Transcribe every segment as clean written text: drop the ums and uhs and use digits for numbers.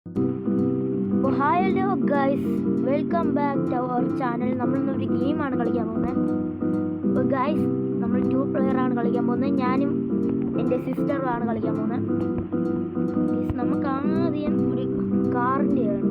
Hello guys, welcome back to our channel. നമ്മൾ ഇന്നൊരു ഗെയിമാണ് കളിക്കാൻ പോകുന്നത്. അപ്പോൾ ഗൈസ്, നമ്മൾ 2 പ്ലെയറാണ് കളിക്കാൻ പോകുന്നത്. ഞാനും എൻ്റെ സിസ്റ്ററുമാണ് കളിക്കാൻ പോകുന്നത്. ഗൈസ്, നമുക്ക് ആദ്യം ഒരു കാറിൻ്റെയാണ്.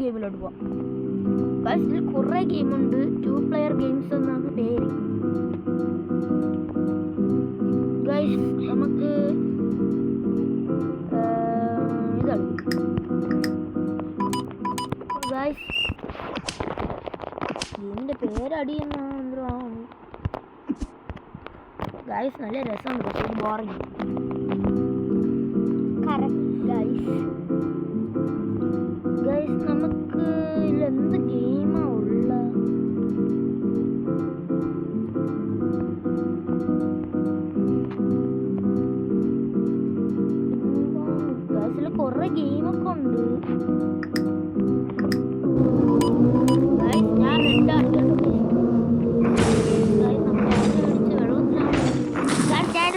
ഗെയിമിലോട്ട് പോവാം. ഗൈസ്, ഇതിൽ കുറേ ഗെയിമുണ്ട്. 2 പ്ലെയർ ഗെയിംസ് എന്നാണ് പേര്. ഗൈസ്, നമുക്ക് ഇതാണ്. ഗൈസ്, ഗെയിമിൻ്റെ പേരടിയെന്നാണ് എന്താണ്. ഗൈസ്, നല്ല രസമുണ്ട്, പക്ഷേ ബോറിംഗ്. ഗൈസ്, നമുക്ക് ഇതിലെന്ത് ഗെയിമാ ഉള്ള? ഗൈസിൽ കുറെ ഗെയിമൊക്കെ ഉണ്ട്. ഗൈസ്, ഞാൻ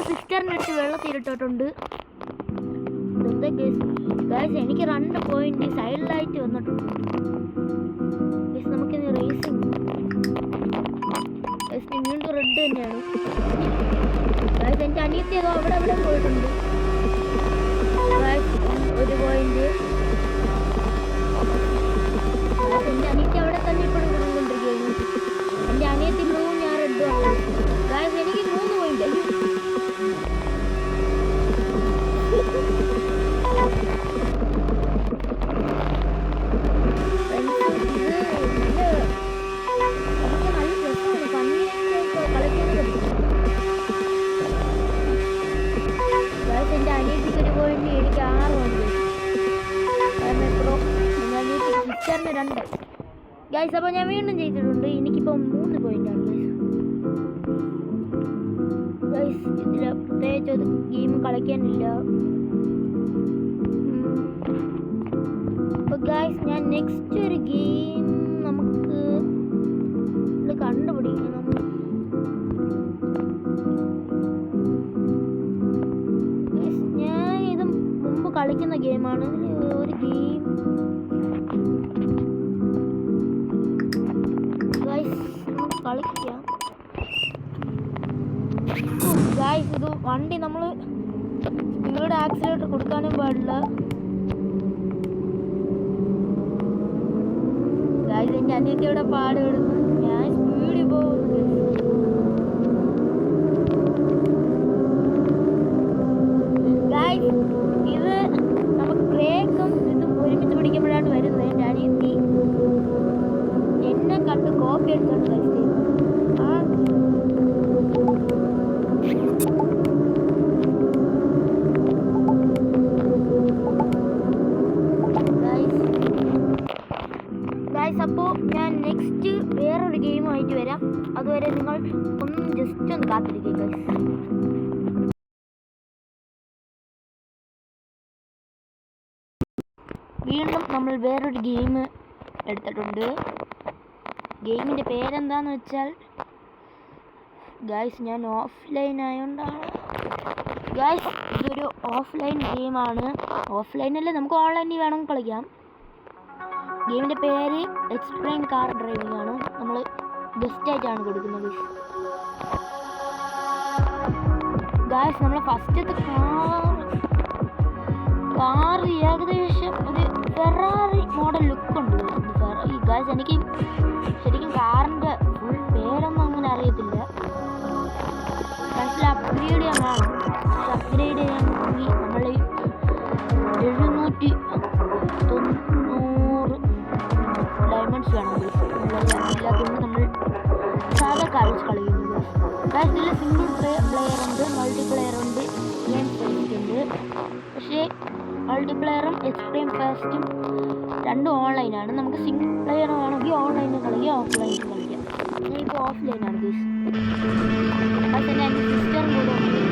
സിസ്റ്ററിൻ്റെ അടുത്ത് വെള്ളത്തിലിട്ടിട്ടുണ്ട്. ഗൈസ്, എനിക്ക് 2 പോയിന്റ് സൈഡിലായിട്ട് വന്നിട്ടുണ്ട്. ഗൈസ്, നമുക്കിത് റേസിംഗ്. ഗൈസ്, വീണ്ടും റെഡ് തന്നെയാണ്. ഗൈസ്, എൻ്റെ അനിയത്തി ഏതോ അവിടെ പോയിട്ടുണ്ട്. Guys, 1 point. എൻ്റെ അനിയത്തി അവിടെ തന്നെ ഇപ്പോഴും കിടന്നുകൊണ്ടിരിക്കുകയാണ്. എൻ്റെ അനിയത്തി 3, ഞാൻ 2 ആണ്. ഗൈസ്, എനിക്ക് 3 പോയിന്റ്. എൻ്റെ അനിയത്തിക്ക് 1 പോയിന്റ്, എനിക്ക് 6 ഉണ്ട്. സിസ്റ്ററിന് 2. ഗൈസ്, അപ്പോൾ ഞാൻ വീണ്ടും ചെയ്തിട്ടുണ്ട്. എനിക്കിപ്പോൾ 3 പോയിന്റാണ്. ഗൈസ്, ഇതിൽ പ്രത്യേകിച്ച് ഒരു ഗെയിം കളിക്കാനില്ല. അപ്പോൾ ഗൈസ്, ഞാൻ നെക്സ്റ്റ് ഒരു ഗെയിം നമുക്ക് ഇത് കണ്ടുപിടിക്കണം. ഞാൻ ഇത് മുമ്പ് കളിക്കുന്ന ഗെയിമാണ്. ഒരു ഗെയിം ഗൈസ്, നമുക്ക് കളിക്കാം. ഗൈസ്, ഇത് വണ്ടി നമ്മൾ സ്പീഡ് ആക്സിലേറ്റർ കൊടുക്കാനും പാടില്ല. ഗൈസ്, എൻ്റെ അനിയത്തിയുടെ പാടുപെടുന്നു. ഞാൻ സ്പീഡിൽ പോകുന്നു. ഗൈസ്, ഇത് നമുക്ക് ബ്രേക്കും ഇതും ഒരുമിച്ച് പിടിക്കുമ്പോഴാണ് വരുന്നത്. എൻ്റെ അനിയത്തി എന്നെ കണ്ട് കോപ്പി എടുത്തോണ്ട് ഗൈസ് അപ്പോൾ ഞാൻ നെക്സ്റ്റ് വേറൊരു ഗെയിമായിട്ട് വരാം. അതുവരെ നിങ്ങൾ ജസ്റ്റ് ഒന്ന് കാത്തിരിക്കുക ഗൈസ്. വീണ്ടും നമ്മൾ വേറൊരു ഗെയിം എടുത്തിട്ടുണ്ട്. ഗെയിമിൻ്റെ പേരെന്താന്ന് വെച്ചാൽ, ഗൈസ്, ഞാൻ ഓഫ്ലൈൻ ആയതുകൊണ്ടാണ്. ഗൈസ്, ഇതൊരു ഓഫ്ലൈൻ ഗെയിമാണ്. ഓഫ്ലൈനല്ല, നമുക്ക് ഓൺലൈനിൽ വേണമെങ്കിൽ കളിക്കാം. ഗെയിമിൻ്റെ പേര് എക്സ്ട്രീം കാർ ഡ്രൈവിംഗ് ആണ്. നമ്മൾ ബെസ്റ്റ് ആയിട്ടാണ് കൊടുക്കുന്നത്. ഗൈസ്, നമ്മൾ ഫസ്റ്റത്തെ കാർ ഏകദേശം ഒരു ഫെറാറി മോഡൽ ലുക്ക് ഉണ്ട്. ഗൈസ്, എനിക്ക് ശരിക്കും കാറിൻ്റെ ഫുൾ പേരൊന്നും അങ്ങനെ അറിയത്തില്ല. ഗൈസിൽ അപ്ഗ്രേഡ് ചെയ്യാൻ കാണും. അപ്ഗ്രേഡ് ചെയ്യാണെങ്കിൽ നമ്മൾ 790 ഡയമണ്ട്സ് വേണം. ഇല്ലാത്തതുകൊണ്ട് നമ്മൾ സാധാ കാർ വെച്ച് കളിക്കുന്നത്. ഗൈസ്, ഇതിൽ സിംഗിൾ പ്ലെയർ ഉണ്ട്, മൾട്ടിപ്ലെയർ ഉണ്ട്, ഗെയിം ഫസ്റ്റ് ഉണ്ട്. പക്ഷേ മൾട്ടിപ്ലെയറും എക്സ്ട്രീം ഫാസ്റ്റും 2 ഓൺലൈനാണ്. നമുക്ക് സിംഗിൾ പ്ലെയർ ആണെങ്കിൽ ഓൺലൈനിൽ കളിക്കാം, ഓഫ്ലൈനിൽ കളിക്കാം. ഞാനിപ്പോൾ ഓഫ്ലൈനാണ് ഗൈസ്. അത് തന്നെ എൻ്റെ സിസ്റ്ററും കൂടെ ഉണ്ട്.